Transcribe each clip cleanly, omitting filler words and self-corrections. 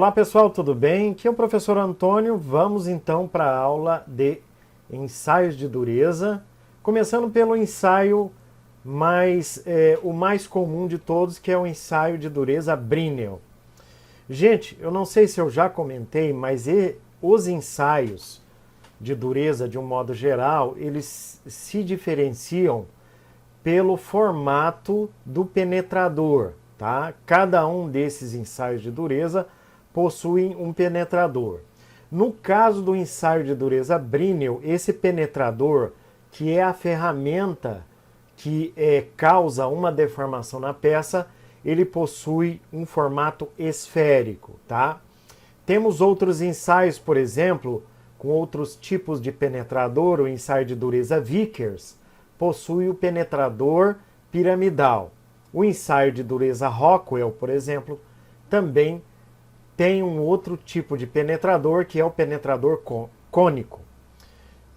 Olá pessoal, tudo bem? Aqui é o professor Antônio. Vamos então para a aula de ensaios de dureza, começando pelo ensaio o mais comum de todos, que é o ensaio de dureza Brinell. Gente, eu não sei se eu já comentei, mas os ensaios de dureza, de um modo geral, eles se diferenciam pelo formato do penetrador, tá? Cada um desses ensaios de dureza possui um penetrador. No caso do ensaio de dureza Brinell, esse penetrador, que é a ferramenta que causa uma deformação na peça, ele possui um formato esférico, tá? Temos outros ensaios, por exemplo, com outros tipos de penetrador. O ensaio de dureza Vickers possui o penetrador piramidal. O ensaio de dureza Rockwell, por exemplo, também tem um outro tipo de penetrador, que é o penetrador cônico.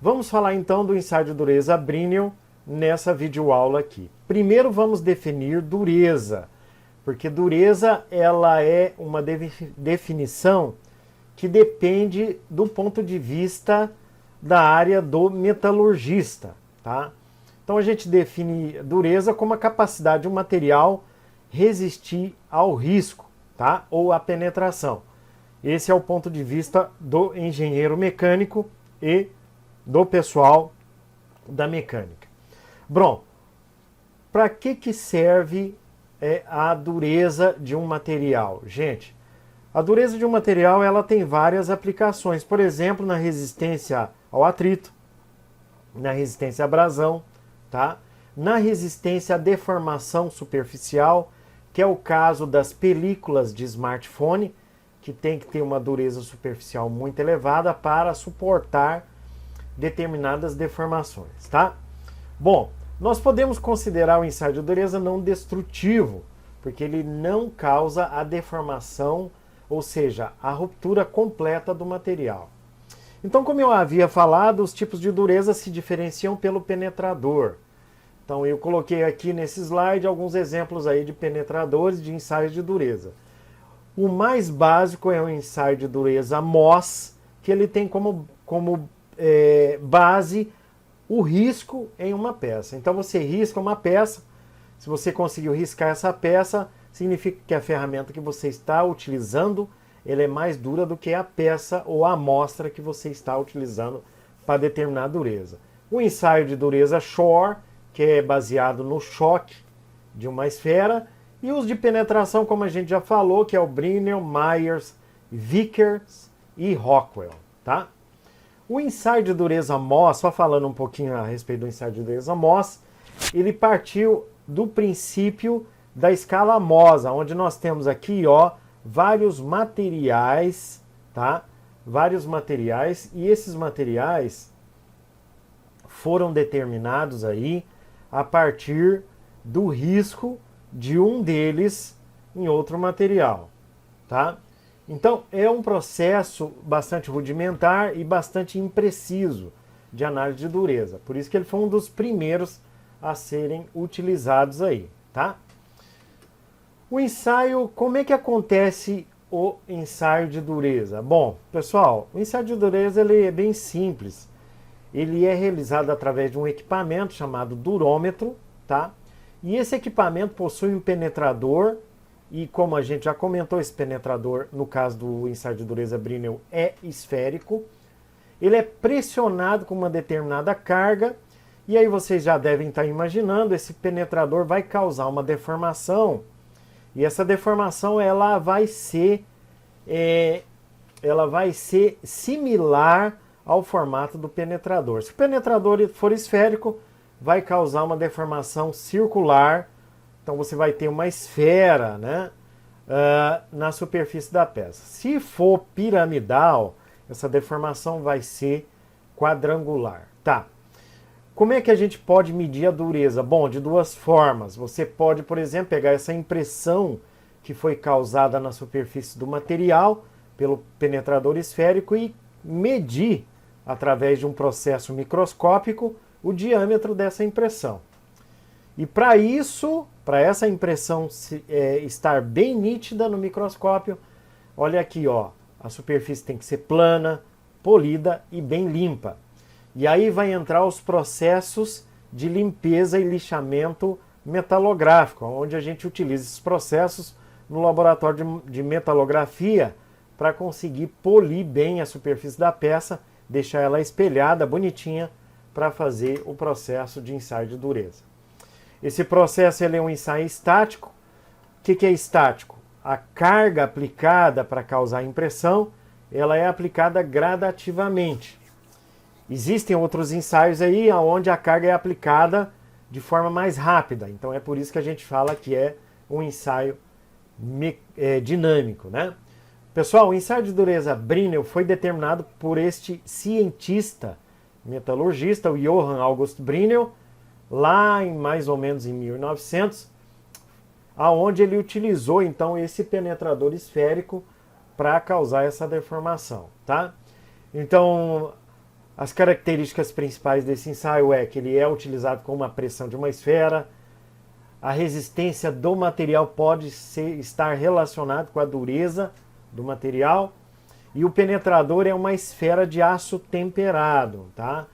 Vamos falar então do ensaio de dureza Brinell nessa videoaula aqui. Primeiro vamos definir dureza, porque dureza ela é uma definição que depende do ponto de vista da área do metalurgista, tá? Então a gente define dureza como a capacidade de um material resistir ao risco, tá? Ou à penetração. Esse é o ponto de vista do engenheiro mecânico e do pessoal da mecânica. Bom, para que serve a dureza de um material? Gente, a dureza de um material ela tem várias aplicações. Por exemplo, na resistência ao atrito, na resistência à abrasão, tá? Na resistência à deformação superficial, que é o caso das películas de smartphone, que tem que ter uma dureza superficial muito elevada para suportar determinadas deformações, tá? Bom, nós podemos considerar o ensaio de dureza não destrutivo, porque ele não causa a deformação, ou seja, a ruptura completa do material. Então, como eu havia falado, os tipos de dureza se diferenciam pelo penetrador. Então, eu coloquei aqui nesse slide alguns exemplos aí de penetradores de ensaios de dureza. O mais básico é o ensaio de dureza MOS, que ele tem como base o risco em uma peça. Então, você risca uma peça, se você conseguiu riscar essa peça, significa que a ferramenta que você está utilizando ela é mais dura do que a peça ou a amostra que você está utilizando para determinar a dureza. O ensaio de dureza Shore, que é baseado no choque de uma esfera, e os de penetração, como a gente já falou, que é o Brinell, Myers, Vickers e Rockwell, tá? O ensaio de dureza MOS, só falando um pouquinho a respeito do ensaio de dureza MOS, ele partiu do princípio da escala MOS, onde nós temos aqui, ó, vários materiais, tá? Vários materiais, e esses materiais foram determinados aí a partir do risco de um deles em outro material, tá? Então, é um processo bastante rudimentar e bastante impreciso de análise de dureza. Por isso que ele foi um dos primeiros a serem utilizados aí, tá? O ensaio, como é que acontece o ensaio de dureza? Bom, pessoal, o ensaio de dureza ele é bem simples. Ele é realizado através de um equipamento chamado durômetro, tá? E esse equipamento possui um penetrador, e como a gente já comentou, esse penetrador, no caso do ensaio de dureza Brinell, é esférico. Ele é pressionado com uma determinada carga, e aí vocês já devem estar imaginando, esse penetrador vai causar uma deformação, e essa deformação ela vai ser similar ao formato do penetrador. Se o penetrador for esférico, vai causar uma deformação circular. Então você vai ter uma esfera, né, na superfície da peça. Se for piramidal, essa deformação vai ser quadrangular. Tá. Como é que a gente pode medir a dureza? Bom, de duas formas. Você pode, por exemplo, pegar essa impressão que foi causada na superfície do material pelo penetrador esférico e medir, através de um processo microscópico, o diâmetro dessa impressão. E para isso, para essa impressão estar bem nítida no microscópio, olha aqui, ó, a superfície tem que ser plana, polida e bem limpa. E aí vai entrar os processos de limpeza e lixamento metalográfico, onde a gente utiliza esses processos no laboratório de metalografia para conseguir polir bem a superfície da peça, deixar ela espelhada, bonitinha, para fazer o processo de ensaio de dureza. Esse processo ele é um ensaio estático. O que é estático? A carga aplicada para causar impressão, ela é aplicada gradativamente. Existem outros ensaios aí onde a carga é aplicada de forma mais rápida. Então é por isso que a gente fala que é um ensaio dinâmico, né? Pessoal, o ensaio de dureza Brinell foi determinado por este cientista metalurgista, o Johann August Brinell, lá em mais ou menos em 1900, aonde ele utilizou então esse penetrador esférico para causar essa deformação, tá? Então, as características principais desse ensaio é que ele é utilizado com uma pressão de uma esfera, a resistência do material pode estar relacionada com a dureza do material, e o penetrador é uma esfera de aço temperado, tá?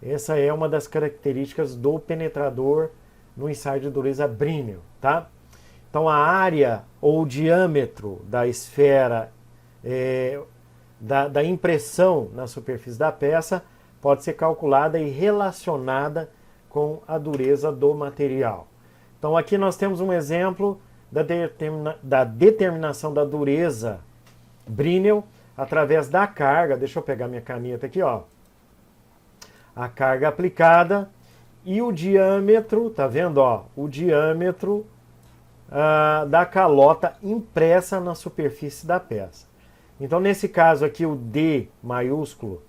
Essa é uma das características do penetrador no ensaio de dureza Brinell, tá? Então a área ou o diâmetro da esfera da impressão na superfície da peça pode ser calculada e relacionada com a dureza do material. Então aqui nós temos um exemplo da determinação da dureza Brinell através da carga. Deixa eu pegar minha caneta aqui, ó. A carga aplicada e o diâmetro, tá vendo, ó? O diâmetro da calota impressa na superfície da peça. Então nesse caso aqui o D maiúsculo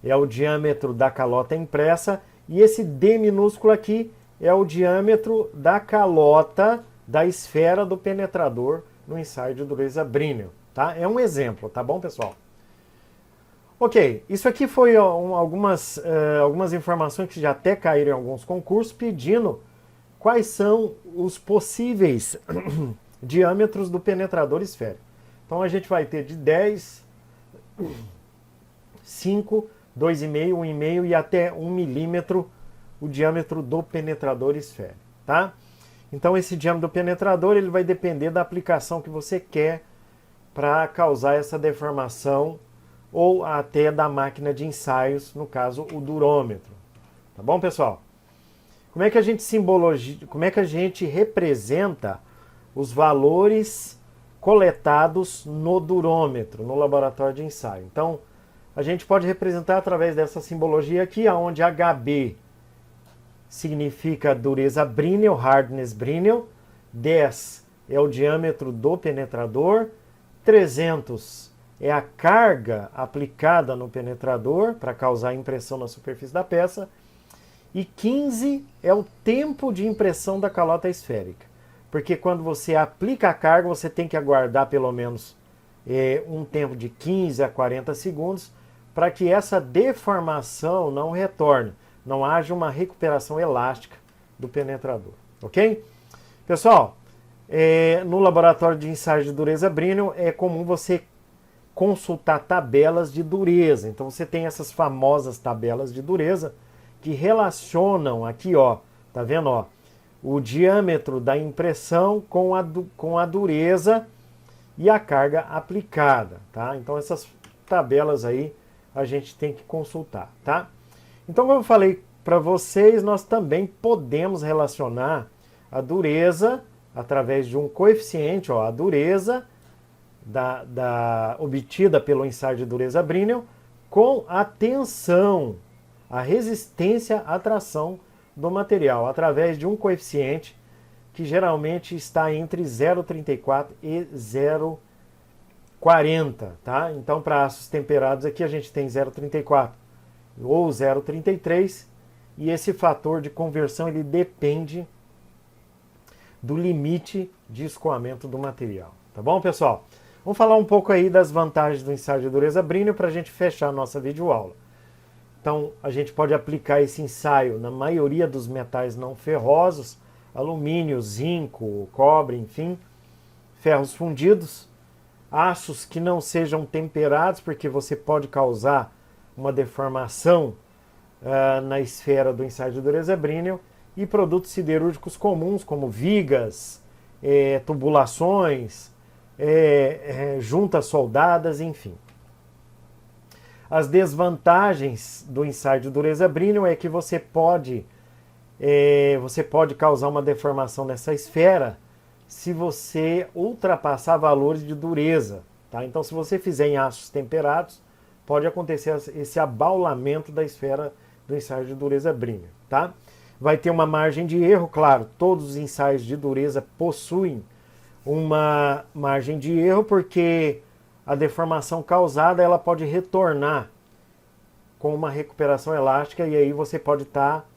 é o diâmetro da calota impressa e esse D minúsculo aqui é o diâmetro da calota da esfera do penetrador no ensaio de dureza Brinell, tá? É um exemplo, tá bom, pessoal? Ok, isso aqui foi algumas informações que já até caíram em alguns concursos pedindo quais são os possíveis diâmetros do penetrador esférico. Então a gente vai ter de 10, 5, 2,5, 1,5 e até 1 milímetro o diâmetro do penetrador esférico, tá? Então esse diâmetro do penetrador ele vai depender da aplicação que você quer para causar essa deformação ou até da máquina de ensaios, no caso o durômetro. Tá bom, pessoal? Como é que a gente representa os valores coletados no durômetro, no laboratório de ensaio? Então, a gente pode representar através dessa simbologia aqui, onde HB significa dureza Brinell, hardness Brinell, 10 é o diâmetro do penetrador, 300 é a carga aplicada no penetrador para causar impressão na superfície da peça, e 15 é o tempo de impressão da calota esférica. Porque quando você aplica a carga, você tem que aguardar pelo menos um tempo de 15 a 40 segundos para que essa deformação não retorne, não haja uma recuperação elástica do penetrador, ok? Pessoal, no laboratório de ensaio de dureza Brinell é comum você consultar tabelas de dureza. Então você tem essas famosas tabelas de dureza que relacionam aqui, ó, tá vendo, ó, o diâmetro da impressão com a dureza e a carga aplicada, tá? Então essas tabelas aí a gente tem que consultar, tá? Então, como eu falei para vocês, nós também podemos relacionar a dureza através de um coeficiente, ó, a dureza obtida pelo ensaio de dureza Brinell com a tensão, a resistência à tração do material, através de um coeficiente que geralmente está entre 0,34 e 0,40, tá? Então, para aços temperados aqui a gente tem 0,34 ou 0,33 e esse fator de conversão ele depende do limite de escoamento do material, tá bom, pessoal? Vamos falar um pouco aí das vantagens do ensaio de dureza Brinell para a gente fechar a nossa videoaula. Então, a gente pode aplicar esse ensaio na maioria dos metais não ferrosos, alumínio, zinco, cobre, enfim, ferros fundidos. aços que não sejam temperados, porque você pode causar uma deformação na esfera do ensaio de dureza Brinell, e produtos siderúrgicos comuns, como vigas, tubulações, juntas soldadas, enfim. As desvantagens do ensaio de dureza Brinell é que você pode causar uma deformação nessa esfera se você ultrapassar valores de dureza. Tá? Então, se você fizer em aços temperados, pode acontecer esse abaulamento da esfera do ensaio de dureza Brinell. Tá? Vai ter uma margem de erro, claro, todos os ensaios de dureza possuem uma margem de erro, porque a deformação causada ela pode retornar com uma recuperação elástica, e aí você pode estar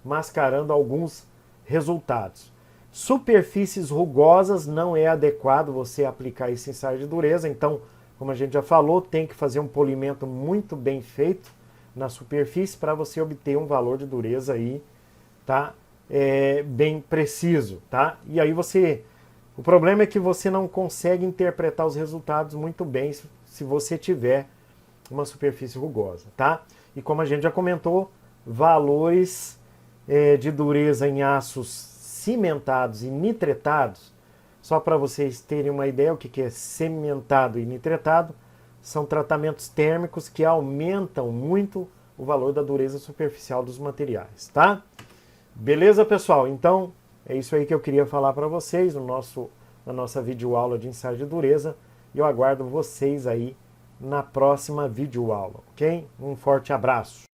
mascarando alguns resultados. Superfícies rugosas, não é adequado você aplicar esse ensaio de dureza, então, como a gente já falou, tem que fazer um polimento muito bem feito na superfície para você obter um valor de dureza aí, tá? Bem preciso, tá? E aí o problema é que você não consegue interpretar os resultados muito bem se você tiver uma superfície rugosa, tá? E como a gente já comentou, valores de dureza em aços cimentados e nitretados, só para vocês terem uma ideia, o que é cimentado e nitretado, são tratamentos térmicos que aumentam muito o valor da dureza superficial dos materiais, tá? Beleza, pessoal? Então, é isso aí que eu queria falar para vocês na nossa videoaula de ensaio de dureza, e eu aguardo vocês aí na próxima videoaula, ok? Um forte abraço!